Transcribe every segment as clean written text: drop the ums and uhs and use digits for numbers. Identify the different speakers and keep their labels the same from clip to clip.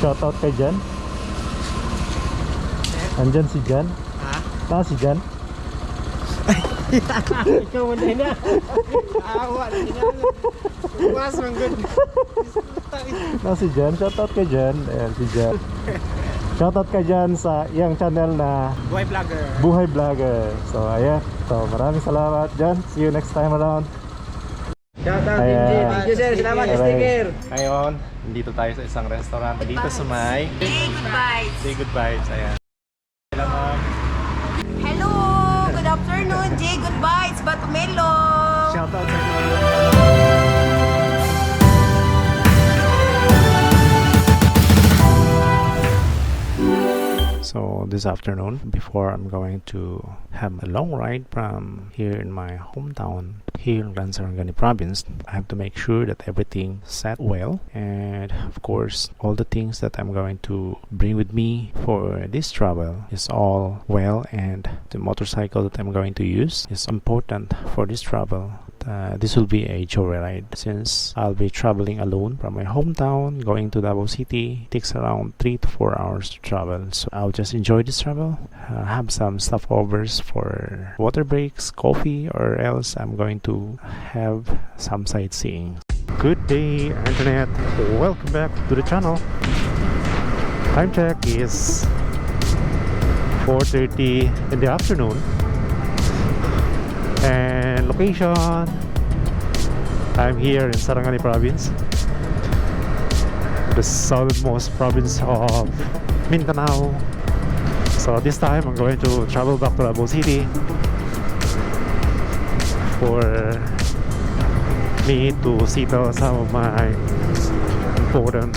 Speaker 1: Shoutout kay Jan. Andyan si Jan.
Speaker 2: Ha?
Speaker 1: Si Jan.
Speaker 2: Ikaw mo din na. Awa na din. Buwas mong good.
Speaker 1: Si Jan. Shoutout kay Jan. Ayan si Jan. Shoutout kay Jan sa iyang channel na
Speaker 2: Buhay Vlogger.
Speaker 1: Buhay Vlogger. So ayan. So maraming salamat Jan. See you next time around.
Speaker 2: Shoutout
Speaker 1: Ayan.
Speaker 2: Thank you sir. Salamat sa sticker.
Speaker 1: Ngayon, dito tayo sa isang restaurant dito sa may
Speaker 3: Say good vibes.
Speaker 1: Say Good Vibes. Ayan. Hello ma'am.
Speaker 3: Hello, good afternoon. Jay, good vibes. Batumelo.
Speaker 1: Shoutout sa inyo. So this afternoon, before I'm going to have a long ride from here in my hometown, here in Sarangani province, I have to make sure that everything set well, and of course all the things that I'm going to bring with me for this travel is all well, and the motorcycle that I'm going to use is important for this travel. This will be a joyride since I'll be traveling alone from my hometown going to Davao City. It takes around 3 to 4 hours to travel, so I'll just enjoy this travel, have some stopovers for water breaks, coffee, or else I'm going to have some sightseeing. Good day internet, welcome back to the channel. Time check is 4:30 in the afternoon, and location, I'm here in Sarangani province, the southernmost province of Mindanao. So this time I'm going to travel back to Davao City for me to settle some of my important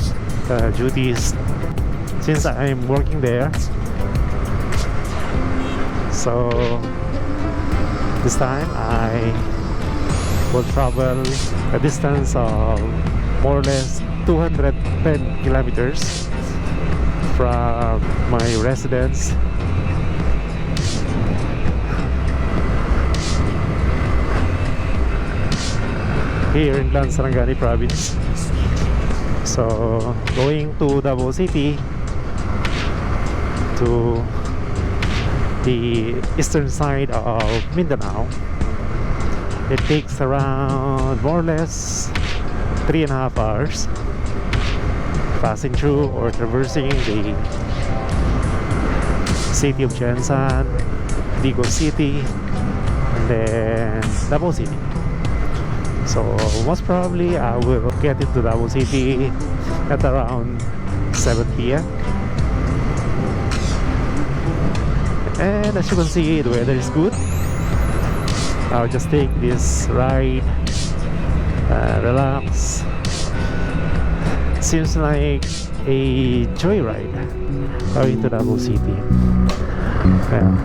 Speaker 1: duties since I'm working there. So this time I will travel a distance of more or less 210 kilometers from my residence here in Sarangani province. So going to Davao City, to the eastern side of Mindanao, it takes around more or less 3.5 hours, passing through or traversing the city of Jensan, Digo City, and then Davao City. So most probably I will get into Davao City at around 7 p.m. And as you can see, the weather is good. I'll just take this ride, relax. Seems like a joyride going to Davao City. Yeah.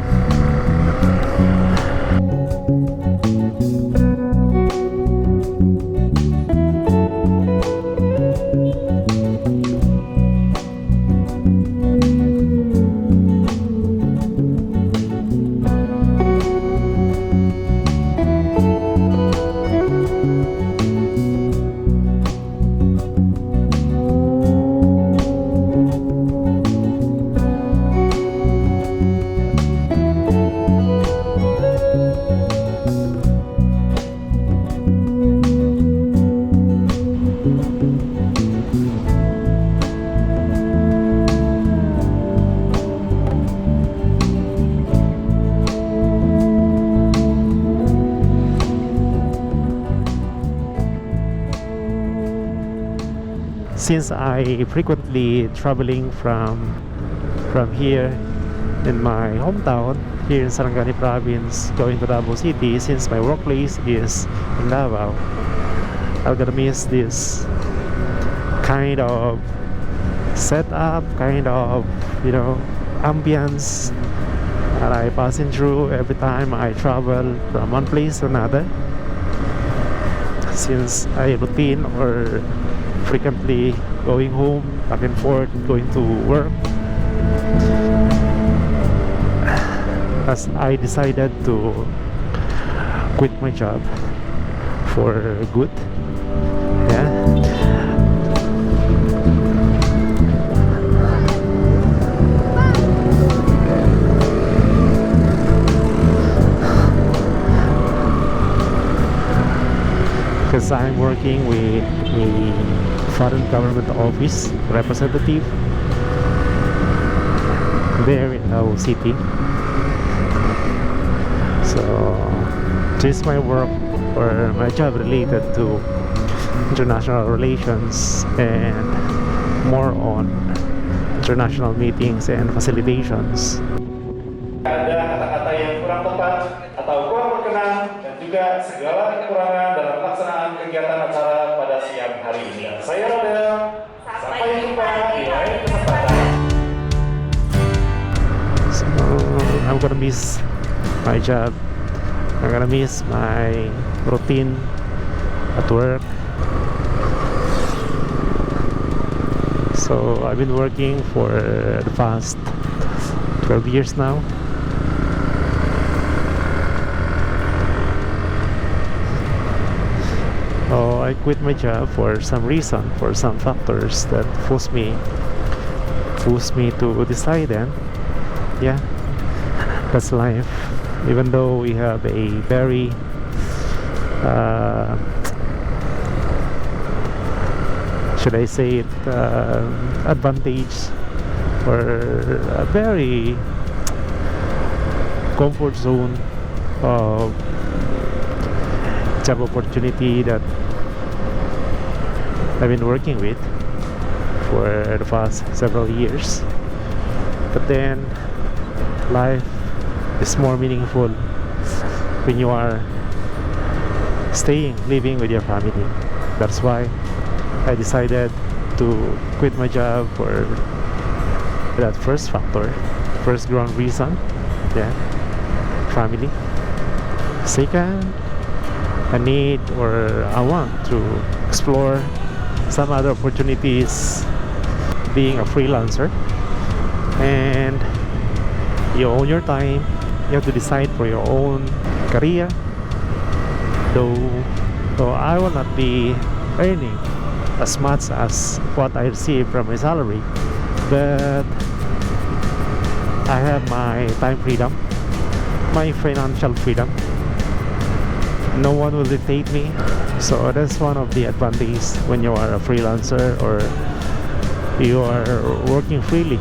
Speaker 1: Since I frequently traveling from here in my hometown here in Sarangani province going to Davao City, since my workplace is in Davao, I'm gonna miss this kind of setup, kind of, you know, ambience that I passing through every time I travel from one place to another, since I routine or frequently going home, back and forth, going to work. As I decided to quit my job for good. Yeah. because I'm working with a foreign government office representative there in Davao City. So this is my work or my job related to international relations and more on international meetings and facilitations.
Speaker 4: Ada kata-kata yang kurang tepat atau kurang berkenan dan juga segala kekurangan dalam pelaksanaan kegiatan acara pada siang hari ini. Saya Rodel, sampai jumpa di lain kesempatan.
Speaker 1: So I'm gonna miss my job. I'm gonna miss my routine at work. So I've been working for the past 12 years now. So I quit my job for some reason, for some factors that forced me to decide. And yeah, that's life. Even though we have a very should I say it, advantage or a very comfort zone of job opportunity that I've been working with for the past several years. But then life is more meaningful when you are living with your family. That's why I decided to quit my job for that first factor, first ground reason, yeah, family. Second, I need or I want to explore some other opportunities being a freelancer, and you own your time. You have to decide for your own career. Though I will not be earning as much as what I receive from my salary, but I have my time freedom, my financial freedom. No one will dictate me. So that's one of the advantages when you are a freelancer or you are working freely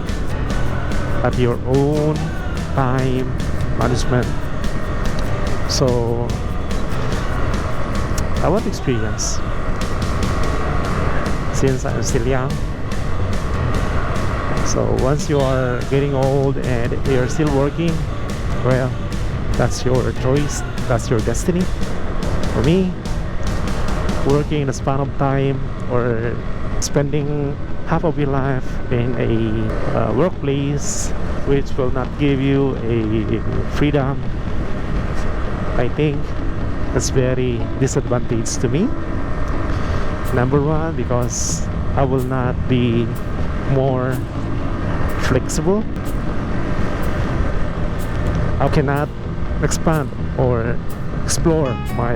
Speaker 1: at your own time management. So I want experience since I'm still young. So once you are getting old and you're still working, well, that's your choice, that's your destiny. For me, working in a span of time or spending half of your life in a workplace which will not give you a freedom, I think that's very disadvantage to me. Number one, because I will not be more flexible. I cannot expand or explore my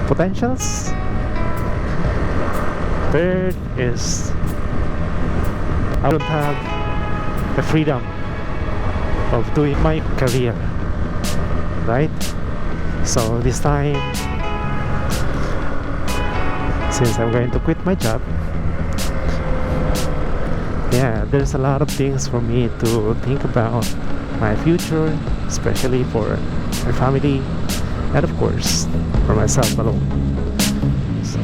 Speaker 1: potentials. Third is I don't have the freedom of doing my career, right? So this time, since I'm going to quit my job, yeah, there's a lot of things for me to think about my future, especially for my family and of course for myself alone. So.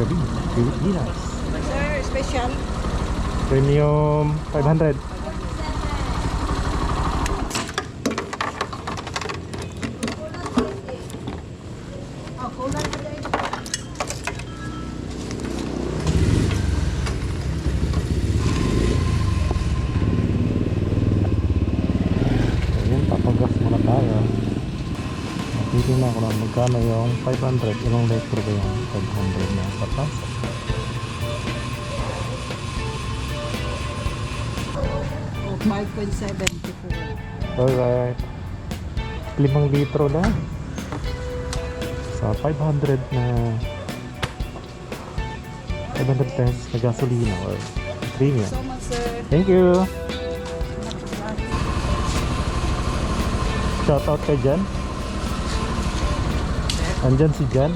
Speaker 1: Gabi. Pilipinas.
Speaker 3: Sir, special.
Speaker 1: Premium 500.
Speaker 3: Oh, kulang ka dahil.
Speaker 1: Ayun, papagas muna tayo. Titignan ko lang magkano yung 500. Ilang litro ba yung 500 na patas?
Speaker 3: Oh, 5.74.
Speaker 1: Alright. 5 litro na. Sa 500 na 500 pesos na gasolina or premium.
Speaker 3: So much, sir.
Speaker 1: Thank you. Shout out kay Jan. Andyan si Jan.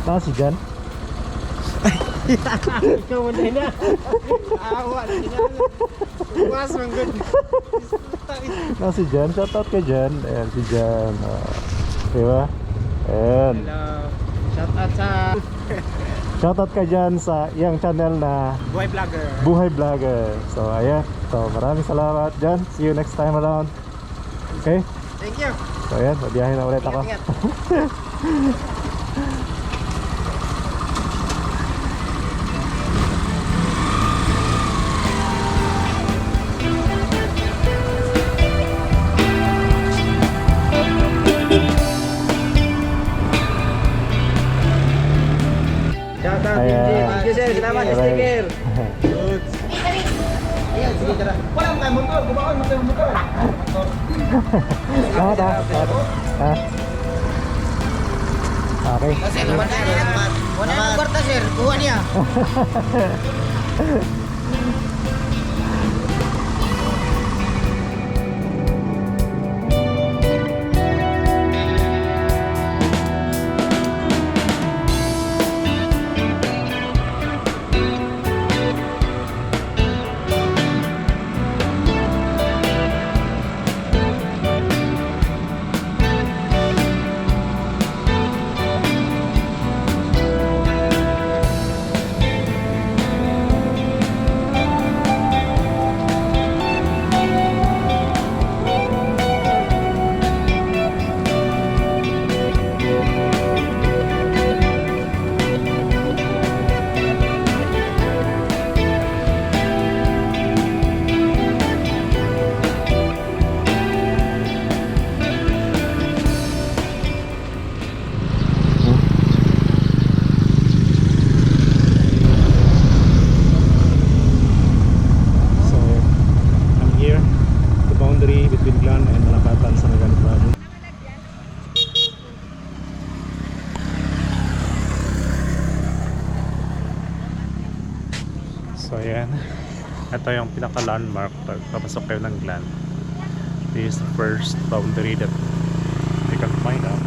Speaker 1: Ha? Si Jan.
Speaker 2: Ikaw mo na. Awa na ginala. Buwas man good.
Speaker 1: Si Jan. Shout out kay Jan. Ayan si Jan. Diba? Ayan.
Speaker 2: Hello. Shout out sa
Speaker 1: Shout out kay Jan sa iyang channel na
Speaker 2: Boy Vlogger.
Speaker 1: Buhay Vlogger. So ayan. So maraming salamat Jan. See you next time around. Okay?
Speaker 2: Thank you.
Speaker 1: So ayan. Mabiyahin na ulit ako.
Speaker 2: Ingat. Shout out
Speaker 1: Ayan.
Speaker 2: Thank you, sir. Salamat sa
Speaker 1: Alright.
Speaker 2: sticker. Good. Ayan, sige tara. Wala mo kayo motor. Gumaon mo kayo motor.
Speaker 1: Salamat ha. Ha? Okay.
Speaker 2: Sir, wala na kwarta, sir. Kuha niya.
Speaker 1: So ayan, ito yung pinaka landmark pag papasok kayo ng Glan. This is the first boundary that you can find out.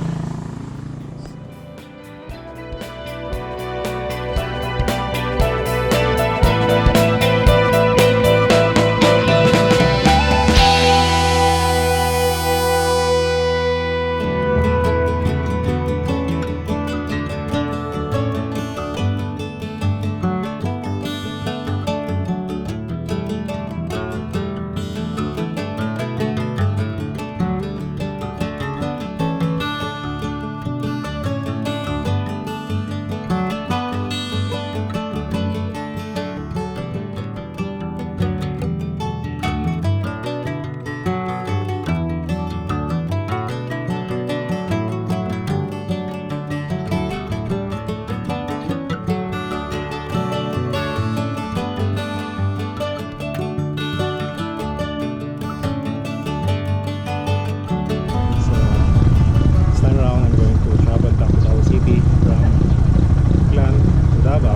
Speaker 1: Davao.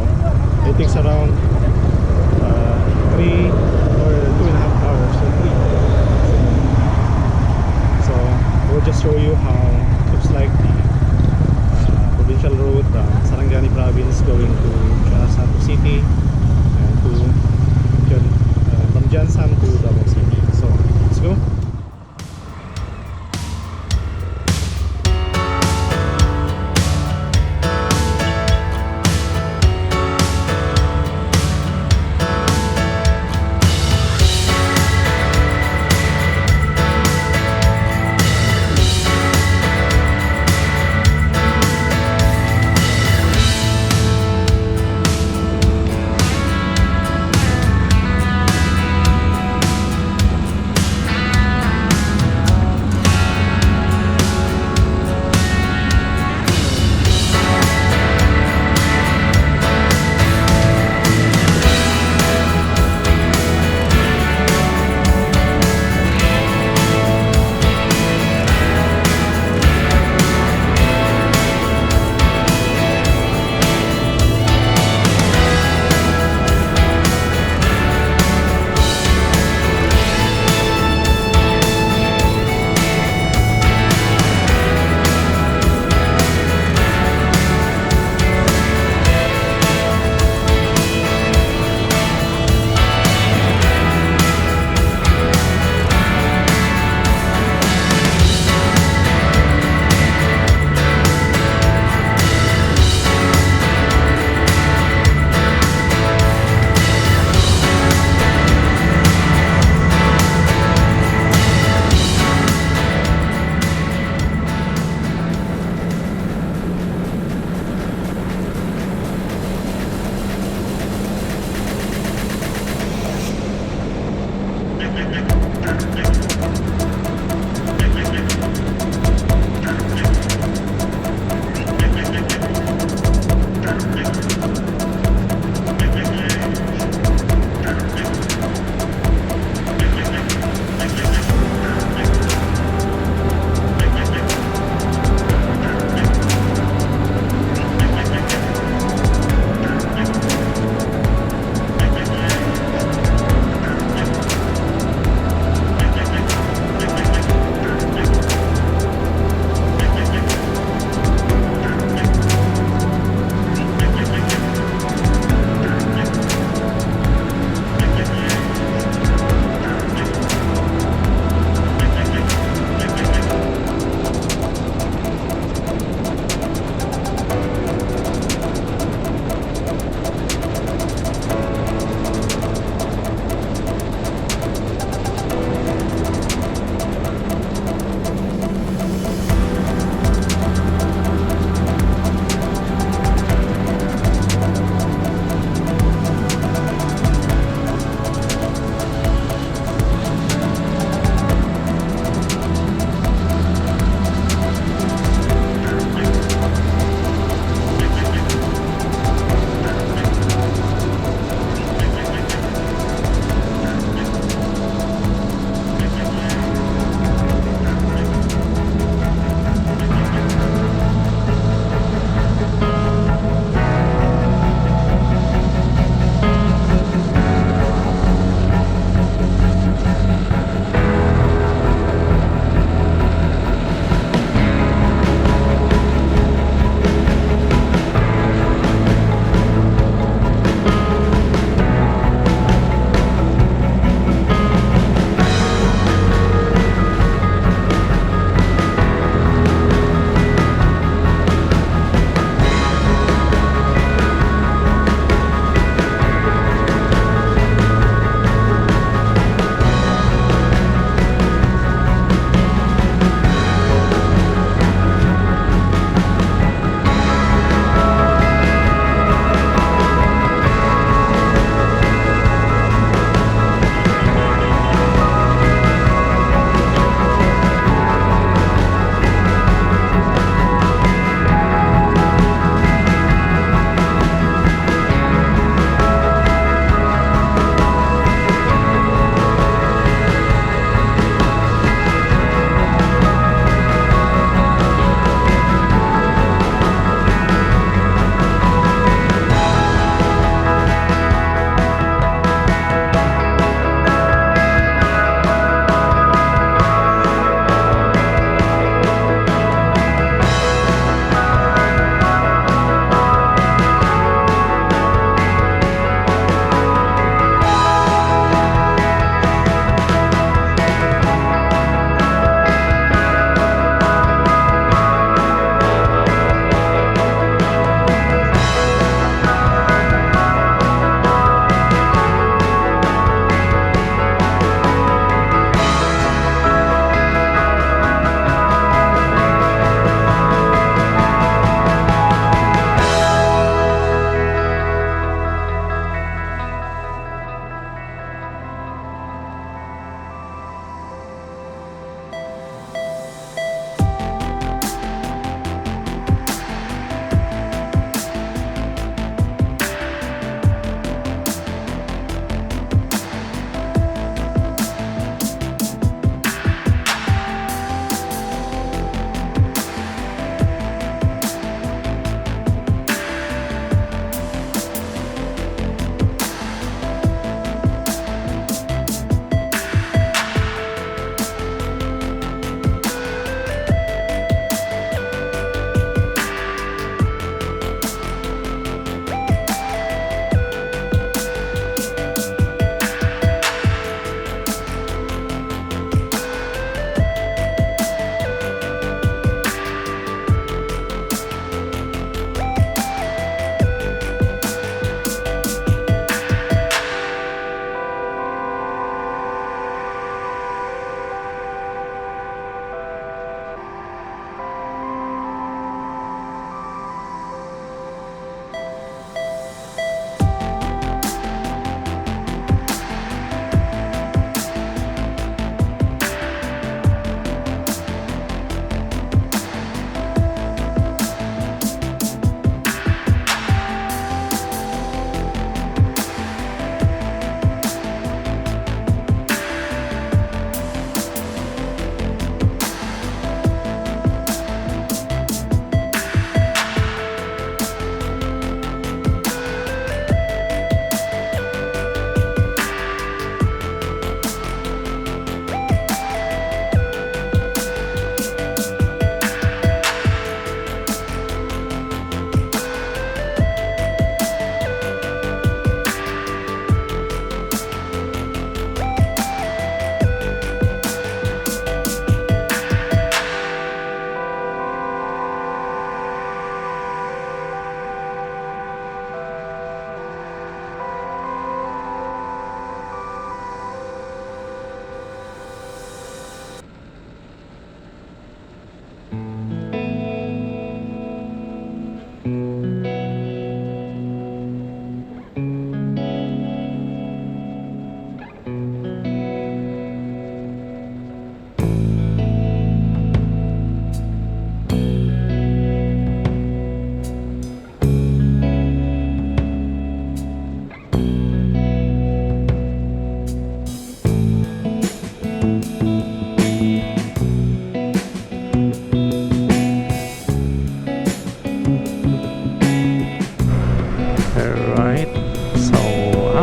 Speaker 1: It takes around 3 or 2.5 hours to 3. So we'll just show you how it looks like the provincial road from Sarangani province going to Quezon City and from Jansan to Davao City. So let's go.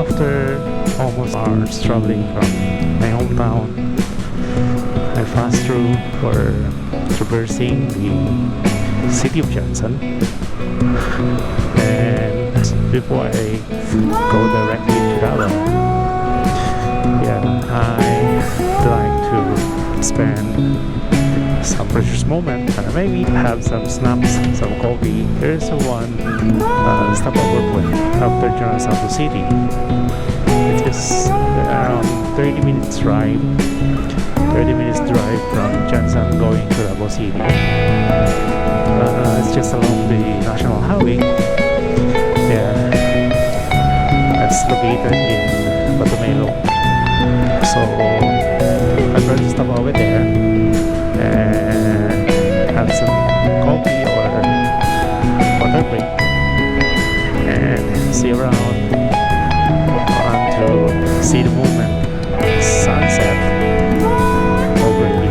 Speaker 1: after almost hours traveling from my hometown, I passed through or traversing the city of Johnson. And before I go directly to Davao, I'd like to spend some precious moment, maybe have some snacks, some coffee. There's one stopover point after Johnson to city. It is around 30 minutes drive. 30 minutes drive from Johnson going to Davao City. It's just along the national highway. It's located in Batumelo. So I'd rather stop over there and have some coffee or water break and see around to see the movement, sunset over the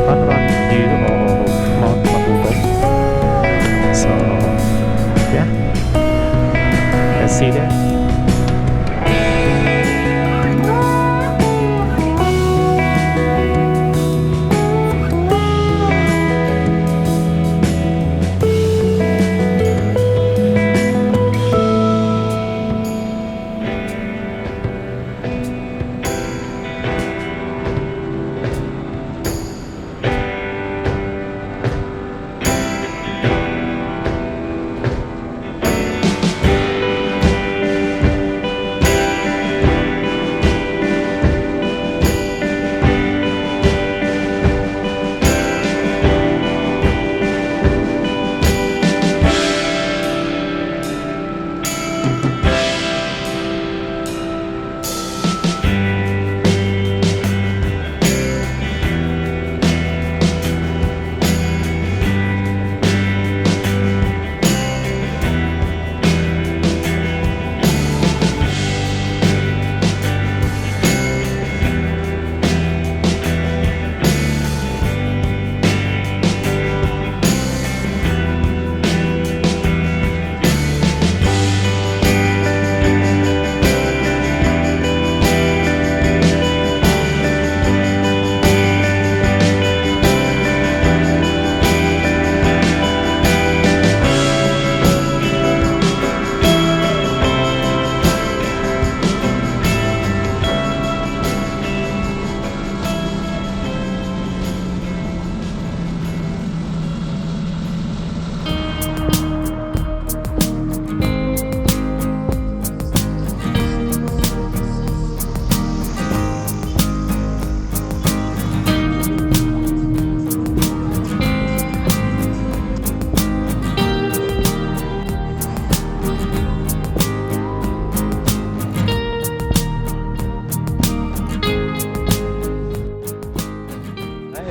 Speaker 1: panoramic view of Mount Mabugo. So let's see there.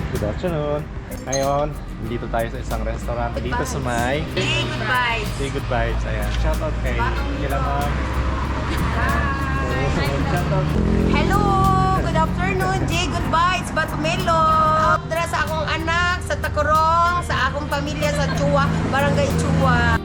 Speaker 1: Good afternoon. Ngayon, dito tayo sa isang restaurant dito sa may
Speaker 3: Say good vibes.
Speaker 1: Say Good Vibes. Ayan. Shout out kay Kila Ma'am. Shout out.
Speaker 3: Hello! Good afternoon, Jay. Good vibes, Batumelo. Dara sa akong anak, sa Tacorong, sa akong pamilya sa Chua, Barangay Chua.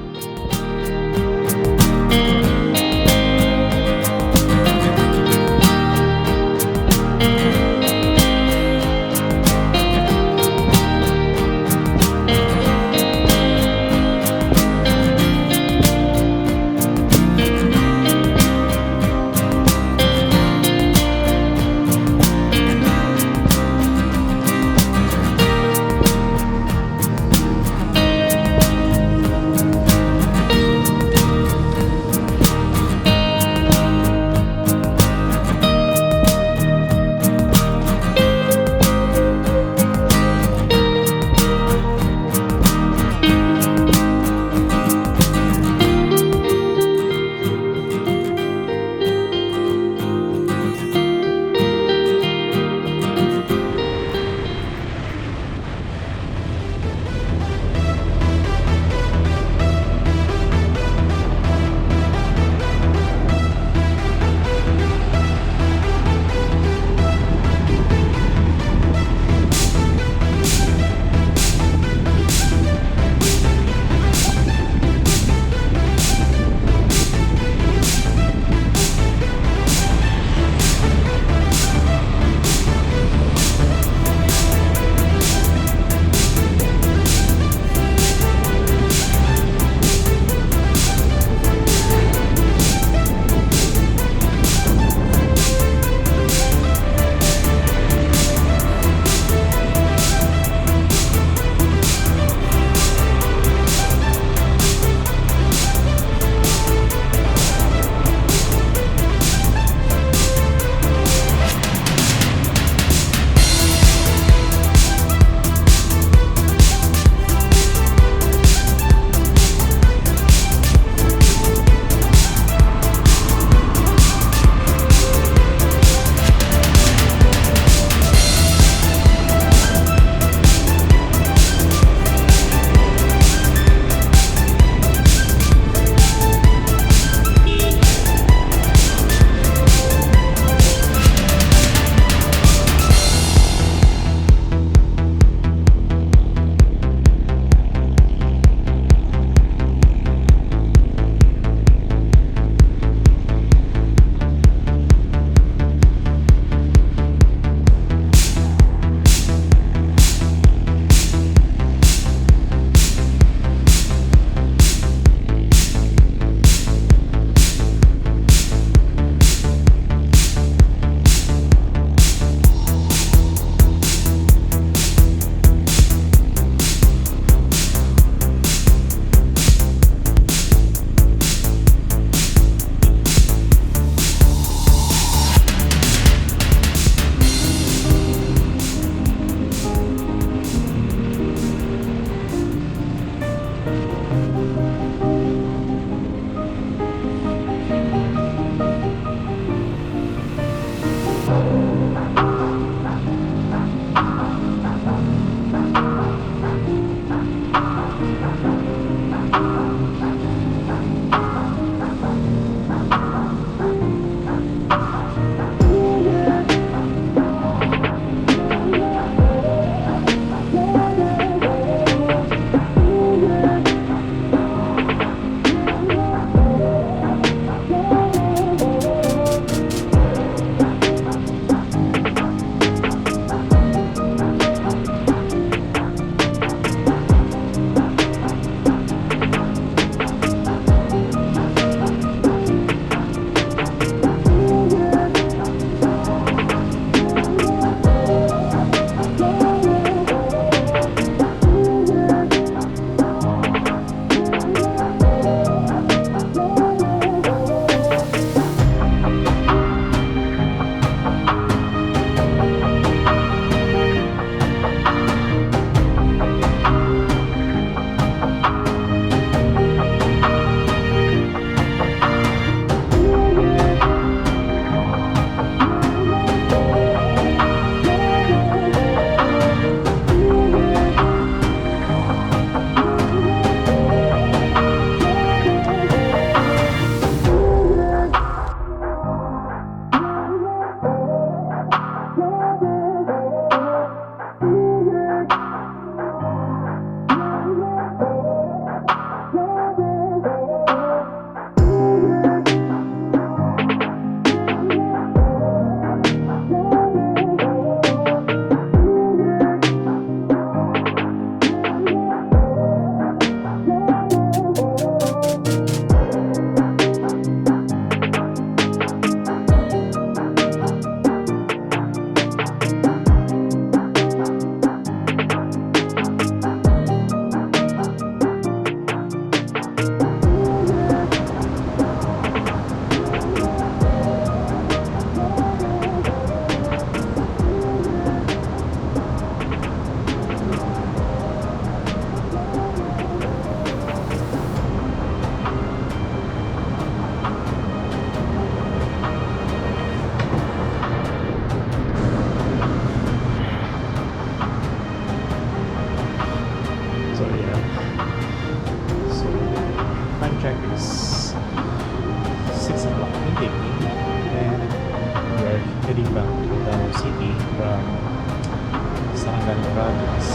Speaker 1: God, it's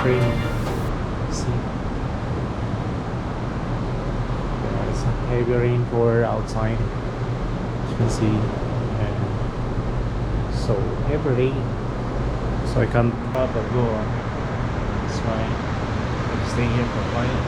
Speaker 1: raining. See? Yeah, it's a heavy rain for outside. As you can see. And so heavy rain. So I can't out or go. That's why I'm staying here for quiet.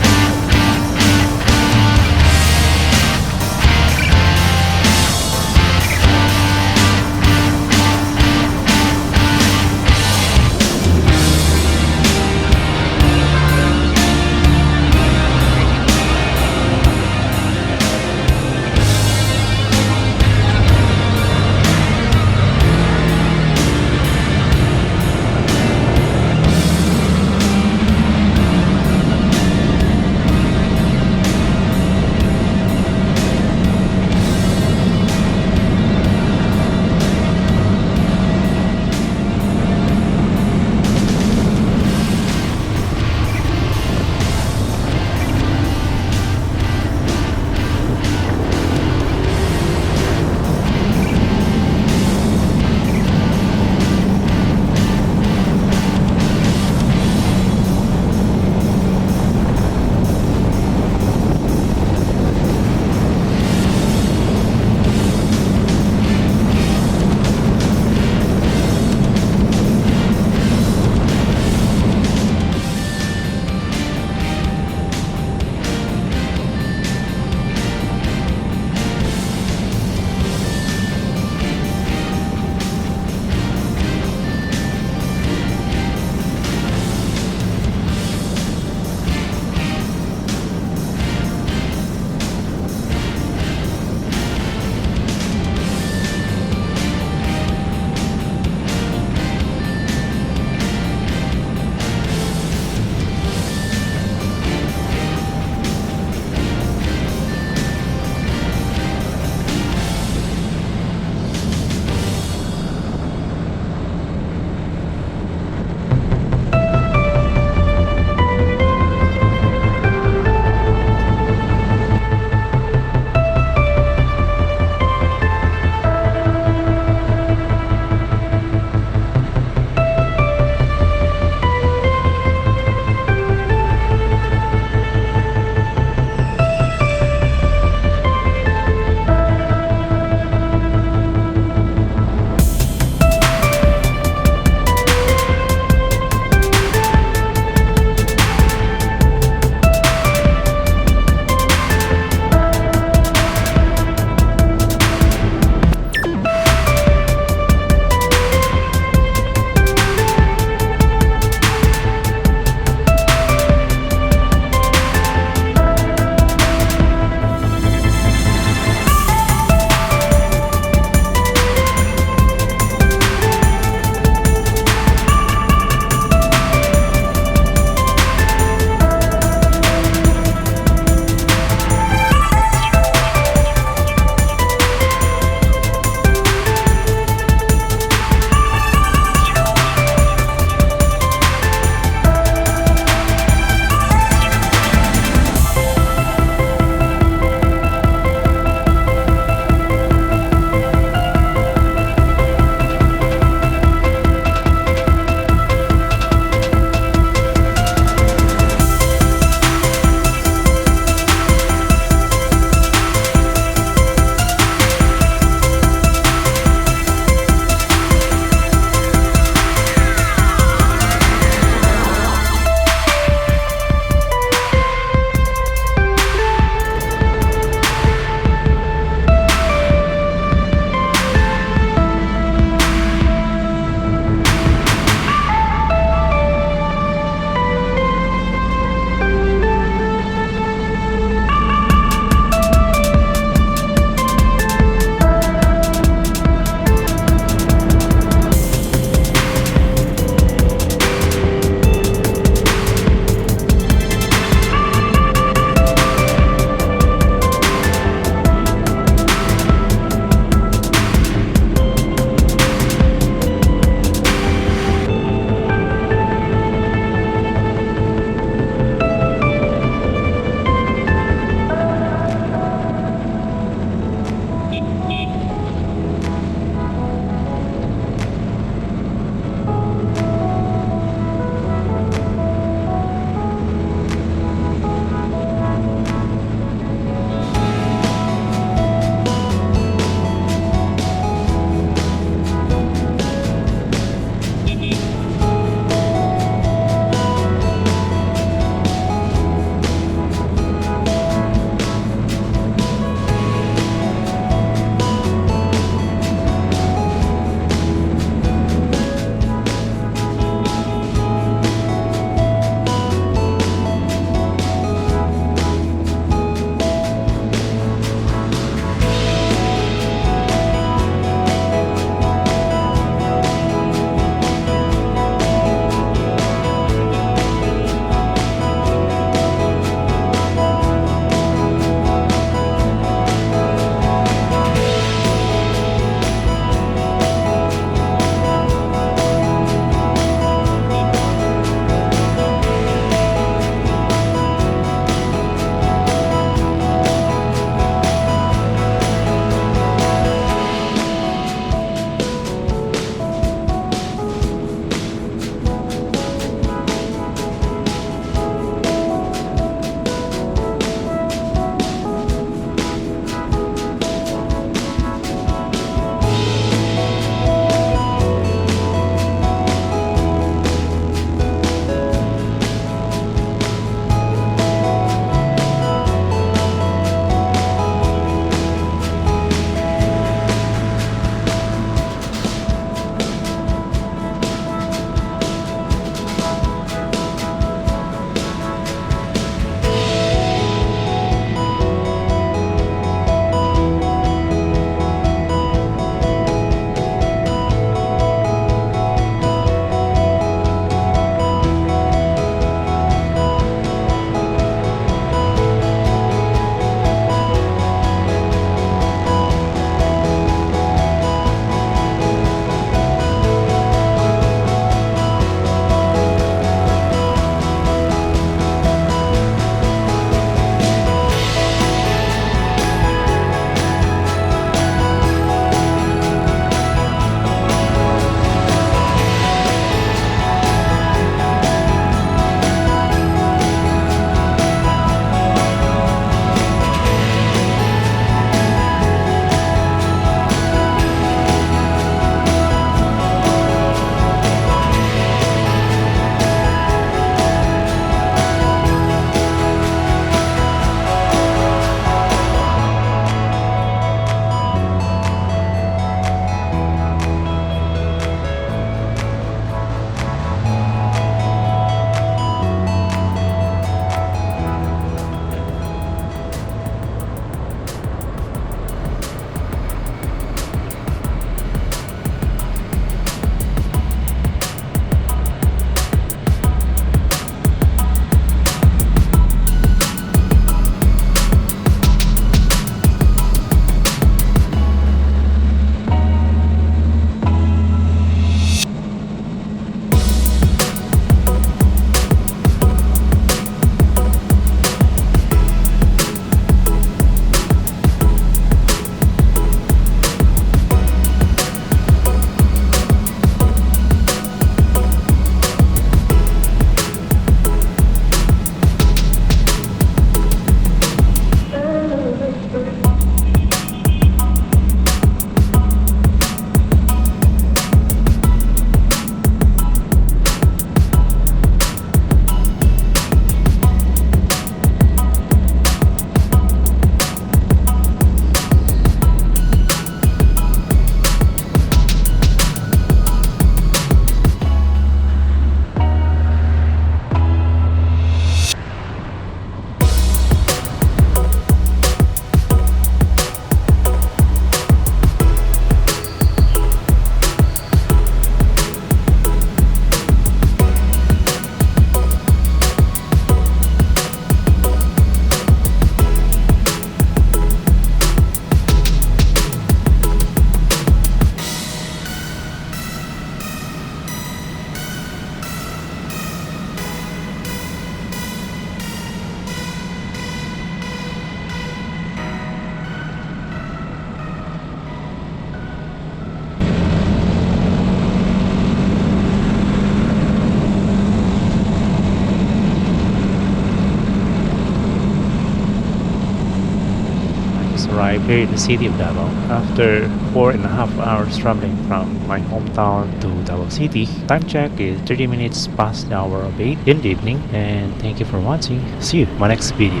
Speaker 1: just arrived here in the city of Davao after 4.5 hours traveling from my hometown to Davao City. Time check is 30 minutes past the hour of 8 in the evening, and thank you for watching. See you in my next video.